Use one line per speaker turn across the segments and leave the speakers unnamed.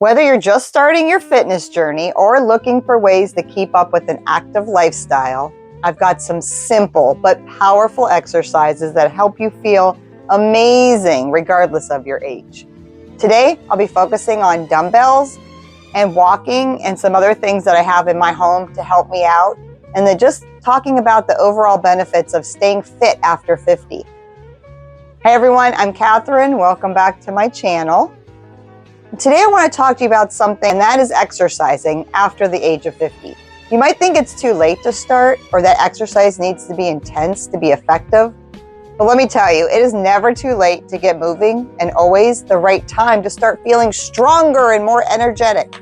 Whether you're just starting your fitness journey or looking for ways to keep up with an active lifestyle, I've got some simple but powerful exercises that help you feel amazing regardless of your age. Today, I'll be focusing on dumbbells and walking and some other things that I have in my home to help me out, and then just talking about the overall benefits of staying fit after 50. Hey everyone, I'm Catherine. Welcome back to my channel. Today I want to talk to you about something, and that is exercising after the age of 50. You might think it's too late to start, or that exercise needs to be intense to be effective. But let me tell you, it is never too late to get moving, and always the right time to start feeling stronger and more energetic.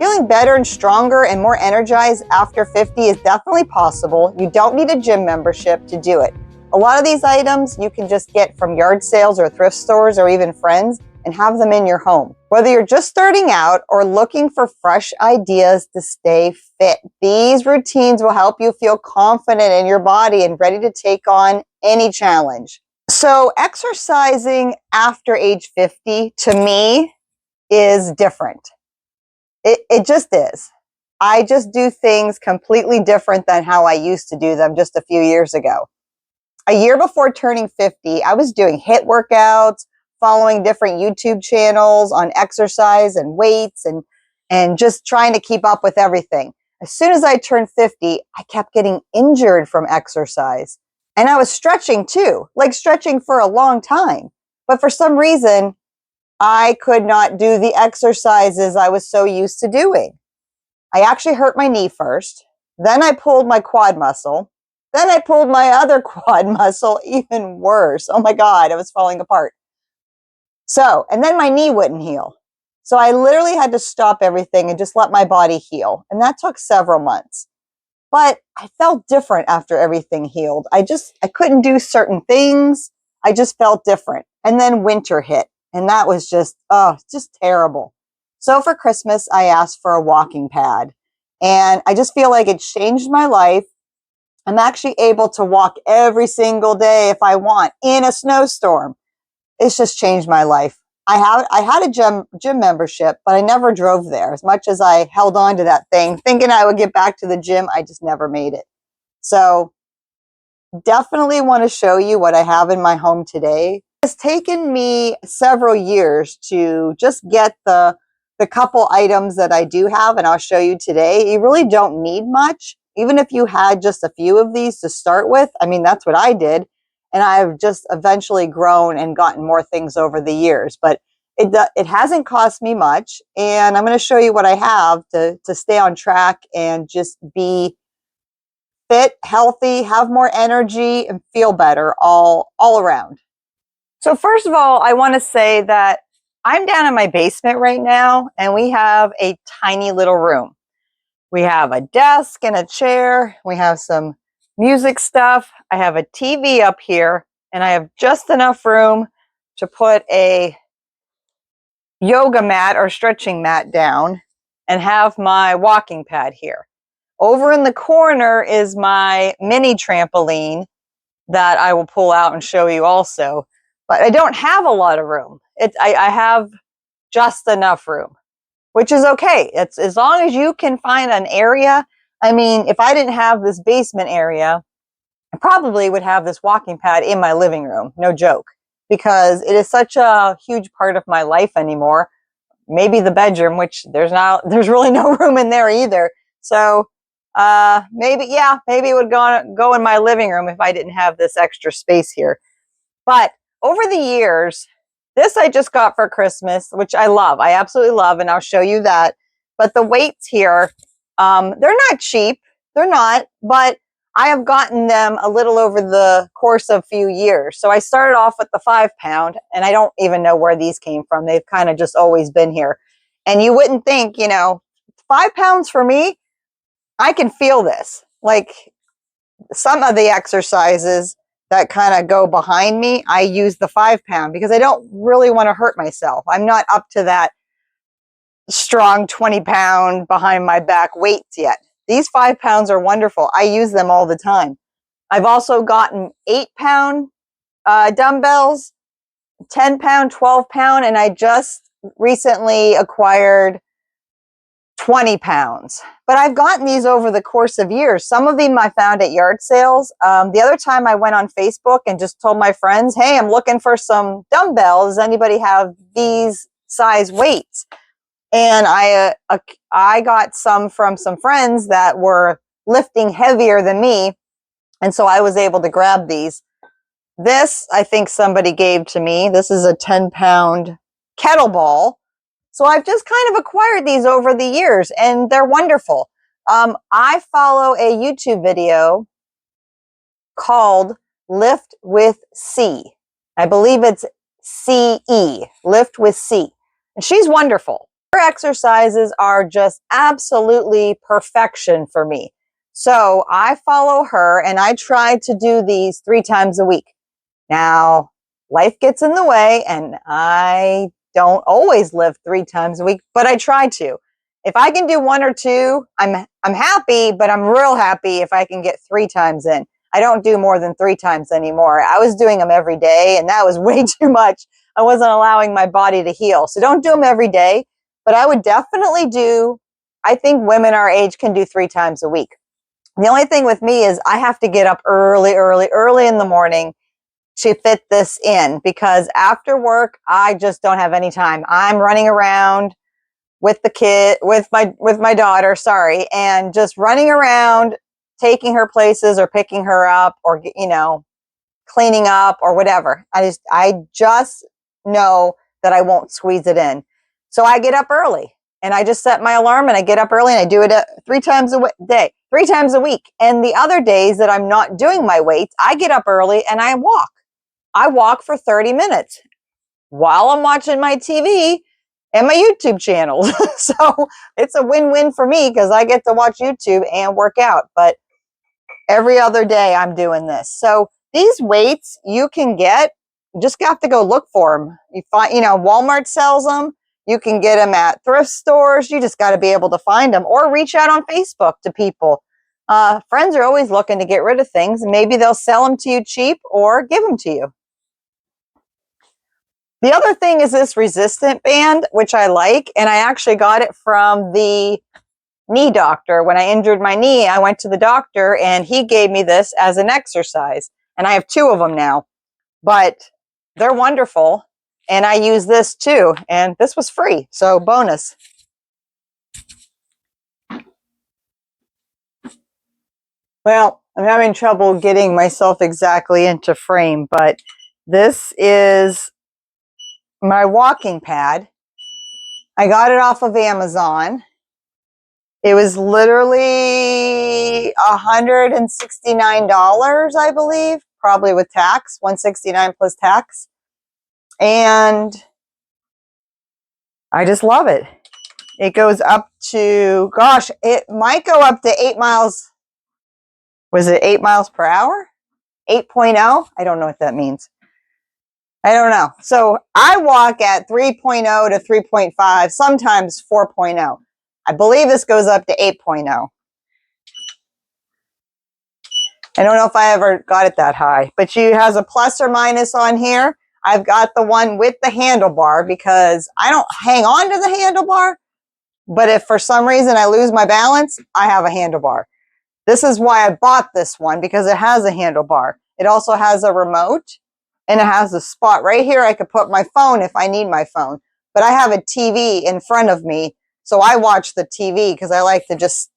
Feeling better and stronger and more energized after 50 is definitely possible. You don't need a gym membership to do it. A lot of these items you can just get from yard sales or thrift stores or even friends and have them in your home. Whether you're just starting out or looking for fresh ideas to stay fit, these routines will help you feel confident in your body and ready to take on any challenge. So exercising after age 50 to me is different. It just is. I just do things completely different than how I used to do them just a few years ago. A year before turning 50, I was doing HIIT workouts, following different YouTube channels on exercise and weights and just trying to keep up with everything. As soon as I turned 50, I kept getting injured from exercise. And I was stretching too, like stretching for a long time. But for some reason, I could not do the exercises I was so used to doing. I actually hurt my knee first. Then I pulled my quad muscle. Then I pulled my other quad muscle, even worse. Oh my God, I was falling apart. And then my knee wouldn't heal. So I literally had to stop everything and just let my body heal. And that took several months. But I felt different after everything healed. I couldn't do certain things. I just felt different. And then winter hit. And that was just terrible. So for Christmas, I asked for a walking pad. And I just feel like it changed my life. I'm actually able to walk every single day if I want in a snowstorm. It's just changed my life. I had a gym membership, but I never drove there. As much as I held on to that thing, thinking I would get back to the gym, I just never made it. So definitely want to show you what I have in my home today. It's taken me several years to just get the couple items that I do have, and I'll show you today. You really don't need much. Even if you had just a few of these to start with, I mean, that's what I did. And I've just eventually grown and gotten more things over the years. But it hasn't cost me much. And I'm going to show you what I have to stay on track and just be fit, healthy, have more energy, and feel better all around. So first of all, I want to say that I'm down in my basement right now, and we have a tiny little room. We have a desk and a chair. We have some music stuff. I have a TV up here, and I have just enough room to put a yoga mat or stretching mat down and have my walking pad here. Over in the corner is my mini trampoline that I will pull out and show you also. But I don't have a lot of room. I have just enough room, which is okay. It's as long as you can find an area. I mean, if I didn't have this basement area, I probably would have this walking pad in my living room. No joke, because it is such a huge part of my life anymore. Maybe the bedroom, which there's really no room in there either. So maybe it would go in my living room if I didn't have this extra space here. But over the years, this I just got for Christmas, which I love. I absolutely love, and I'll show you that. But the weights here, they're not cheap. They're not, but I have gotten them a little over the course of a few years. So I started off with the 5 pound, and I don't even know where these came from. They've kind of just always been here. And you wouldn't think, 5 pounds for me, I can feel this. Like some of the exercises that kind of go behind me, I use the 5 pound because I don't really want to hurt myself. I'm not up to that strong 20 pound behind my back weights yet. These 5 pounds are wonderful. I use them all the time. I've also gotten 8 pound dumbbells, 10 pound, 12 pound, and I just recently acquired 20 pounds, but I've gotten these over the course of years. Some of them I found at yard sales. The other time I went on Facebook and just told my friends, hey, I'm looking for some dumbbells. Does anybody have these size weights? And I got some from some friends that were lifting heavier than me. And so I was able to grab these. This, I think somebody gave to me. This is a 10-pound kettlebell. So I've just kind of acquired these over the years, and they're wonderful. I follow a YouTube video called Lift with C. I believe it's CE, Lift with C. And she's wonderful. Her exercises are just absolutely perfection for me. So I follow her, and I try to do these 3 times a week. Now, life gets in the way, and I don't always live 3 times a week, but I try to. If I can do 1 or 2, I'm happy, but I'm real happy if I can get 3 times in. I don't do more than 3 times anymore. I was doing them every day, and that was way too much. I wasn't allowing my body to heal. So don't do them every day, but I would definitely do, I think women our age can do 3 times a week. The only thing with me is I have to get up early in the morning to fit this in, because after work, I just don't have any time. I'm running around with the kid, with my daughter, and just running around, taking her places or picking her up or, cleaning up or whatever. I just know that I won't squeeze it in. So I get up early and I just set my alarm and I get up early and I do it 3 times a day, 3 times a week. And the other days that I'm not doing my weights, I get up early and I walk. I walk for 30 minutes while I'm watching my TV and my YouTube channels. So it's a win-win for me because I get to watch YouTube and work out. But every other day I'm doing this. So these weights you can get, you just have to go look for them. You find, Walmart sells them. You can get them at thrift stores. You just got to be able to find them or reach out on Facebook to people. Friends are always looking to get rid of things, and maybe they'll sell them to you cheap or give them to you. The other thing is this resistant band, which I like, and I actually got it from the knee doctor. When I injured my knee, I went to the doctor and he gave me this as an exercise. And I have 2 of them now, but they're wonderful. And I use this too. And this was free, so bonus. Well, I'm having trouble getting myself exactly into frame, but this is my walking pad. I got it off of Amazon. It was literally $169, I believe, probably with tax, $169 plus tax. And I just love it. It goes up to, gosh, it might go up to 8 miles. Was it 8 miles per hour? 8.0? I don't know what that means. I don't know. So I walk at 3.0 to 3.5, sometimes 4.0. I believe this goes up to 8.0. I don't know if I ever got it that high, but she has a plus or minus on here. I've got the one with the handlebar because I don't hang on to the handlebar, but if for some reason I lose my balance, I have a handlebar. This is why I bought this one, because it has a handlebar. It also has a remote, and it has a spot right here I could put my phone if I need my phone. But I have a TV in front of me, so I watch the TV because I like to just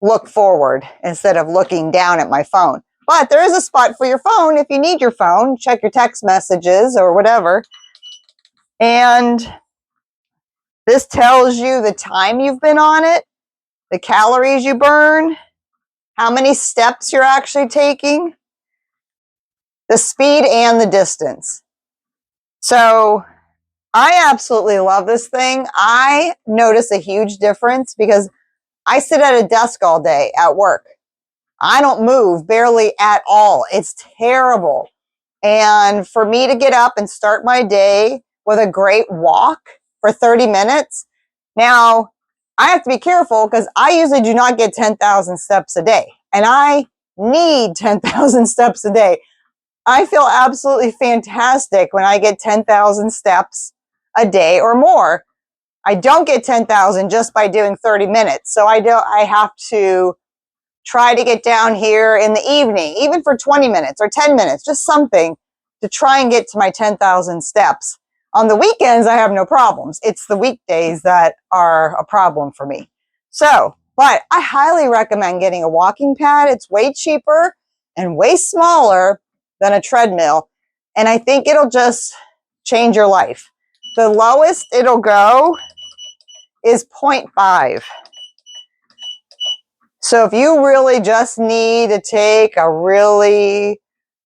look forward instead of looking down at my phone. But there is a spot for your phone if you need your phone. Check your text messages or whatever. And this tells you the time you've been on it, the calories you burn, how many steps you're actually taking, the speed and the distance. So I absolutely love this thing. I notice a huge difference because I sit at a desk all day at work. I don't move barely at all. It's terrible. And for me to get up and start my day with a great walk for 30 minutes, now I have to be careful because I usually do not get 10,000 steps a day. And I need 10,000 steps a day. I feel absolutely fantastic when I get 10,000 steps. a day or more. I don't get 10,000 just by doing 30 minutes. So I have to try to get down here in the evening, even for 20 minutes or 10 minutes, just something to try and get to my 10,000 steps. On the weekends, I have no problems. It's the weekdays that are a problem for me. So, but I highly recommend getting a walking pad. It's way cheaper and way smaller than a treadmill. And I think it'll just change your life. The lowest it'll go is 0.5. So if you really just need to take a really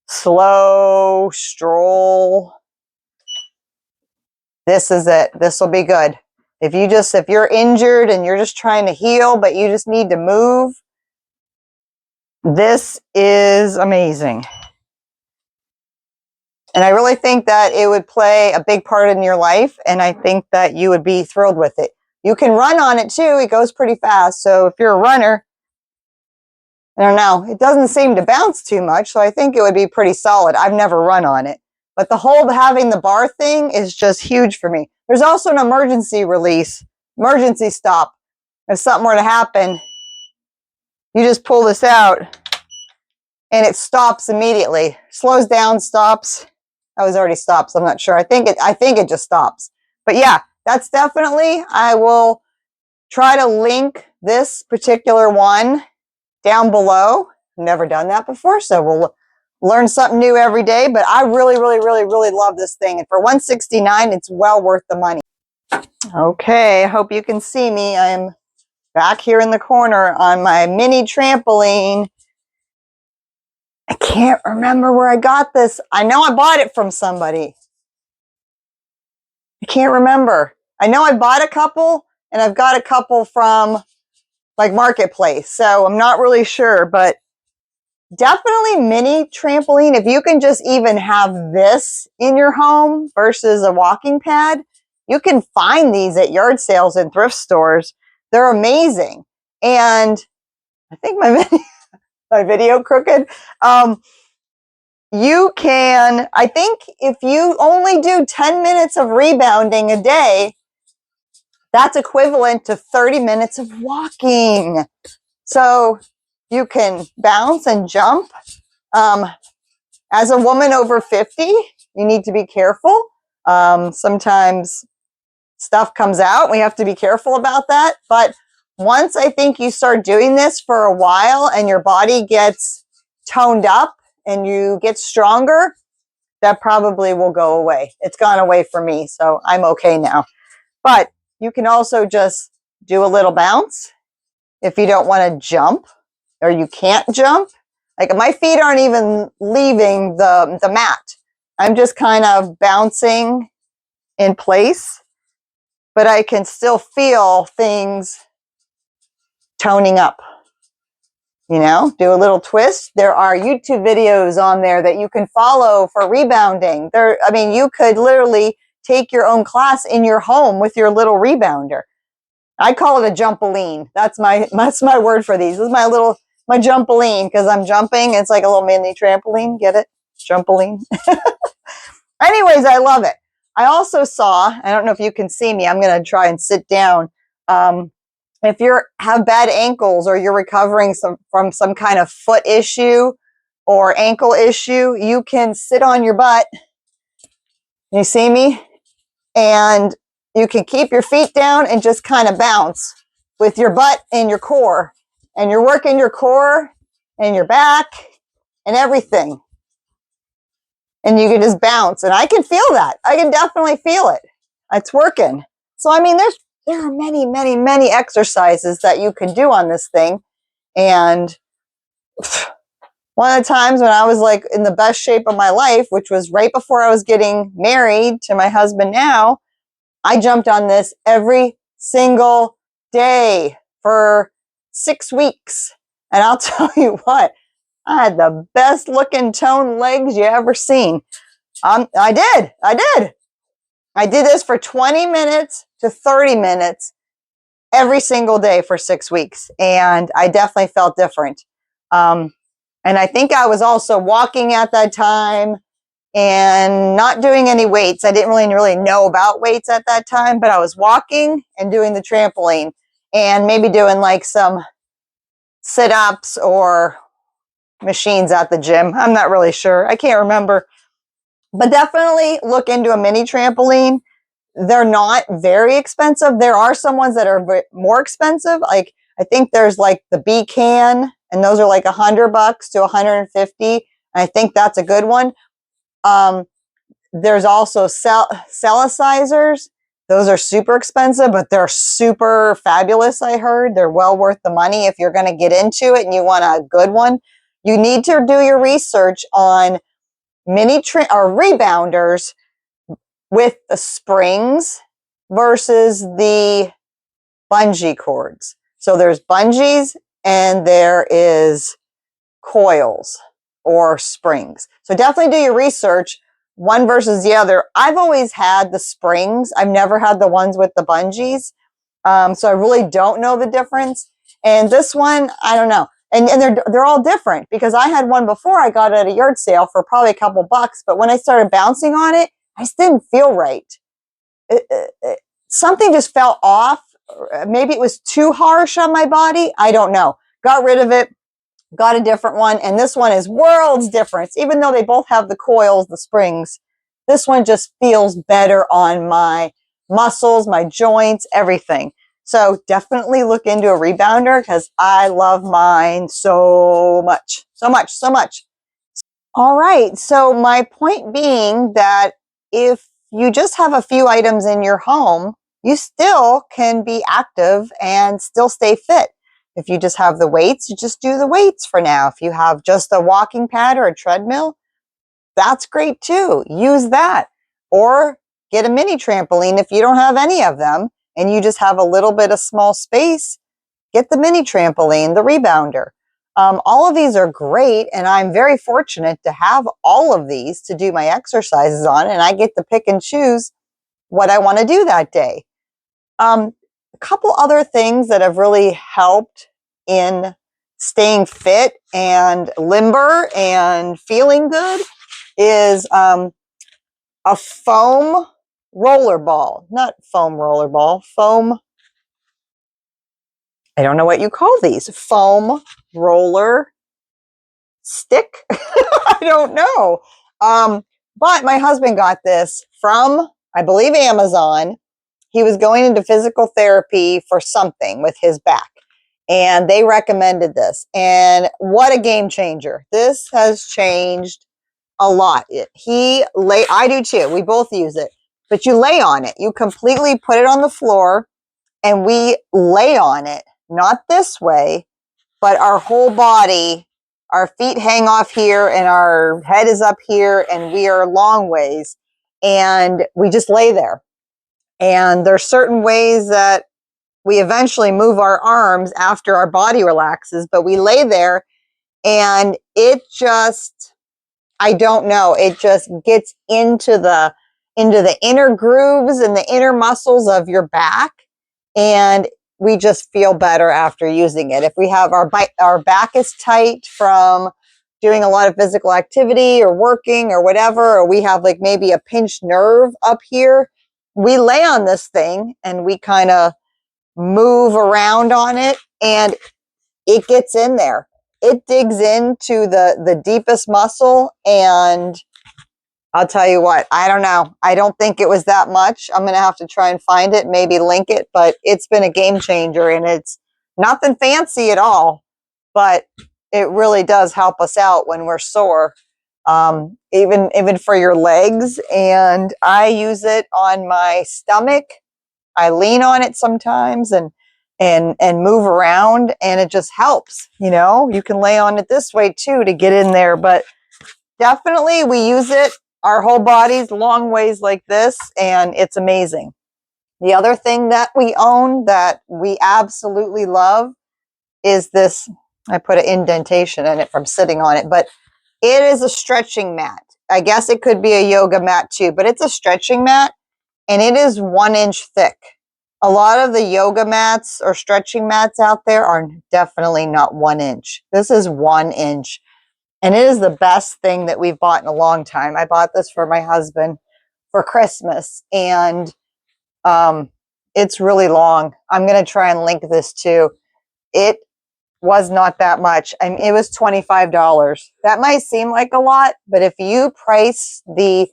slow stroll, this is it. This will be good. If you're injured and you're just trying to heal, but you just need to move, this is amazing. And I really think that it would play a big part in your life, and I think that you would be thrilled with it. You can run on it too. It goes pretty fast. So if you're a runner, I don't know, it doesn't seem to bounce too much, so I think it would be pretty solid. I've never run on it. But the whole having the bar thing is just huge for me. There's also an emergency stop. If something were to happen, you just pull this out and it stops immediately. Slows down, stops. I was already stopped, so I'm not sure. I think it just stops. But yeah, that's definitely, I will try to link this particular one down below. Never done that before, so we'll learn something new every day. But I really, really, really, really love this thing. And for $169, it's well worth the money. Okay, I hope you can see me. I'm back here in the corner on my mini trampoline. I can't remember where I got this. I know I bought it from somebody. I can't remember. I know I bought a couple, and I've got a couple from like Marketplace. So I'm not really sure, but definitely mini trampoline. If you can just even have this in your home versus a walking pad, you can find these at yard sales and thrift stores. They're amazing. And I think my video crooked. You can, I think if you only do 10 minutes of rebounding a day, that's equivalent to 30 minutes of walking. So you can bounce and jump. As a woman over 50, you need to be careful. Sometimes stuff comes out. We have to be careful about that. But once I think you start doing this for a while and your body gets toned up and you get stronger, that probably will go away. It's gone away for me, so I'm okay now. But you can also just do a little bounce if you don't want to jump or you can't jump. Like my feet aren't even leaving the mat. I'm just kind of bouncing in place, but I can still feel things toning up. You know, do a little twist. There are YouTube videos on there that you can follow for rebounding. You could literally take your own class in your home with your little rebounder. I call it a jumpoline. That's my word for these. This is my jumpoline, because I'm jumping. It's like a little mini trampoline. Get it? Jumpoline. Anyways, I love it. I also saw, I don't know if you can see me. I'm going to try and sit down. If you have bad ankles or you're recovering from some kind of foot issue or ankle issue, you can sit on your butt. You see me? And you can keep your feet down and just kind of bounce with your butt and your core. And you're working your core and your back and everything. And you can just bounce. And I can feel that. I can definitely feel it. It's working. So, there are many, many, many exercises that you can do on this thing. And one of the times when I was like in the best shape of my life, which was right before I was getting married to my husband now, I jumped on this every single day for 6 weeks. And I'll tell you what, I had the best looking toned legs you ever seen. I did this for 20 minutes to 30 minutes every single day for 6 weeks. And I definitely felt different. And I think I was also walking at that time. and not doing any weights. I didn't really know about weights at that time, but I was walking and doing the trampoline and maybe doing like some sit-ups or machines at the gym. I'm not really sure. I can't remember. But definitely look into a mini trampoline. They're not very expensive. There are some ones that are more expensive. Like I think there's like the B-Can, and those are like $100 to $150. And I think that's a good one. There's also Celicizers. Those are super expensive, but they're super fabulous, I heard. They're well worth the money if you're going to get into it and you want a good one. You need to do your research on mini or rebounders with the springs versus the bungee cords. So there's bungees and there is coils or springs. So definitely do your research, one versus the other. I've always had the springs. I've never had the ones with the bungees. So I really don't know the difference. And this one, I don't know. And they're all different because I had one before I got at a yard sale for probably a couple bucks. But when I started bouncing on it, I just didn't feel right. Something just felt off. Maybe it was too harsh on my body. I don't know. Got rid of it. Got a different one, and this one is worlds difference. Even though they both have the coils, the springs, this one just feels better on my muscles, my joints, everything. So definitely look into a rebounder because I love mine so much, so much, so much. All right, so my point being that if you just have a few items in your home, you still can be active and still stay fit. If you just have the weights, you just do the weights for now. If you have just a walking pad or a treadmill, that's great too. Use that. Or get a mini trampoline if you don't have any of them and you just have a little bit of small space. Get the mini trampoline, the rebounder. All of these are great, and I'm very fortunate to have all of these to do my exercises on, and I get to pick and choose what I want to do that day. A couple other things that have really helped in staying fit and limber and feeling good is a foam roller ball. Not foam roller ball, foam. I don't know what you call these. Foam roller stick. I don't know. But my husband got this from, I believe, Amazon. He was going into physical therapy for something with his back, and they recommended this. And what a game changer. This has changed a lot. I do too. We both use it, but you lay on it. You completely put it on the floor and we lay on it, not this way, but our whole body, our feet hang off here and our head is up here and we are long ways and we just lay there. And there's certain ways that we eventually move our arms after our body relaxes, but we lay there and it just, I don't know, it just gets into the inner grooves and the inner muscles of your back, and we just feel better after using it. If we have our back is tight from doing a lot of physical activity or working or whatever, or we have like maybe a pinched nerve up here, we lay on this thing and we kind of move around on it and it gets in there. It digs into the deepest muscle, and I'll tell you what, I don't know. I don't think it was that much. I'm going to have to try and find it, maybe link it, but it's been a game changer and it's nothing fancy at all, but it really does help us out when we're sore, even for your legs. And I use it on my stomach. I lean on it sometimes and move around, and it just helps. You can lay on it this way too to get in there, but definitely we use it our whole bodies long ways like this, and it's amazing. The other thing that we own that we absolutely love is this. I put an indentation in it from sitting on it, but it is a stretching mat. I guess it could be a yoga mat too, but it's a stretching mat and it is 1 inch thick. A lot of the yoga mats or stretching mats out there are definitely not 1 inch. This is 1 inch. And it is the best thing that we've bought in a long time. I bought this for my husband for Christmas, and it's really long. I'm going to try and link this too. It was not that much. I mean, it was $25. That might seem like a lot, but if you price the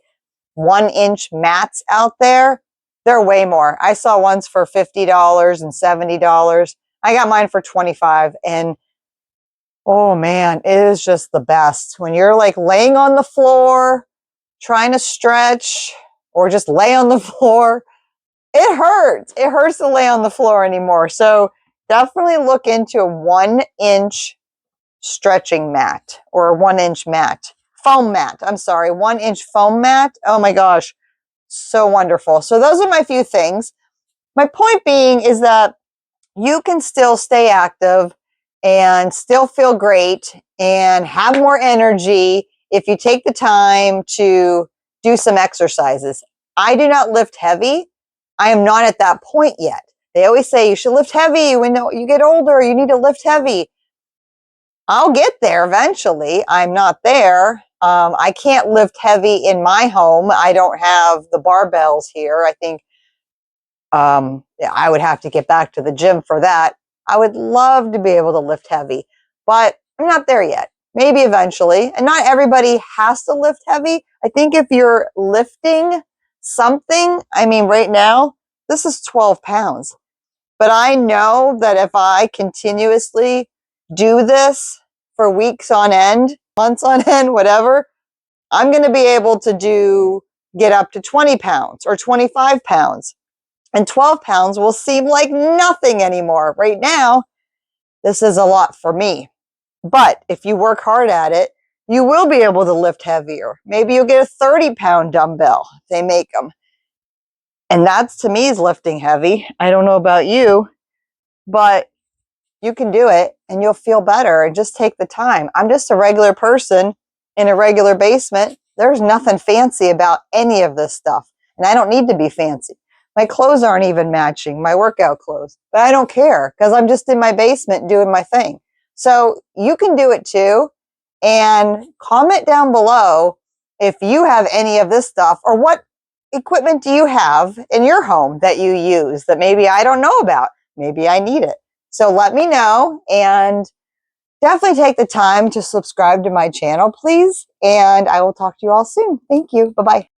1-inch mats out there, they're way more. I saw ones for $50 and $70. I got mine for $25, and oh man, it is just the best. When you're like laying on the floor, trying to stretch, or just lay on the floor, it hurts. It hurts to lay on the floor anymore. So definitely look into a 1-inch stretching mat, or a 1-inch mat. Foam mat. I'm sorry, 1-inch foam mat. Oh my gosh, so wonderful. So those are my few things. My point being is that you can still stay active and still feel great and have more energy if you take the time to do some exercises. I do not lift heavy. I am not at that point yet. They always say you should lift heavy when you get older, you need to lift heavy. I'll get there eventually. I'm not there. I can't lift heavy in my home. I don't have the barbells here. I think I would have to get back to the gym for that. I would love to be able to lift heavy, but I'm not there yet. Maybe eventually. And not everybody has to lift heavy. I think if you're lifting something, I mean, right now, this is 12 pounds. But I know that if I continuously do this for weeks on end, months on end, whatever, I'm going to be able to get up to 20 pounds or 25 pounds. And 12 pounds will seem like nothing anymore. Right now, this is a lot for me. But if you work hard at it, you will be able to lift heavier. Maybe you'll get a 30-pound dumbbell. They make them. And that's, to me, is lifting heavy. I don't know about you, but you can do it and you'll feel better, and just take the time. I'm just a regular person in a regular basement. There's nothing fancy about any of this stuff. And I don't need to be fancy. My clothes aren't even matching, my workout clothes. But I don't care, because I'm just in my basement doing my thing. So you can do it too. And comment down below if you have any of this stuff, or what equipment do you have in your home that you use that maybe I don't know about. Maybe I need it. So let me know, and definitely take the time to subscribe to my channel, please. And I will talk to you all soon. Thank you. Bye-bye.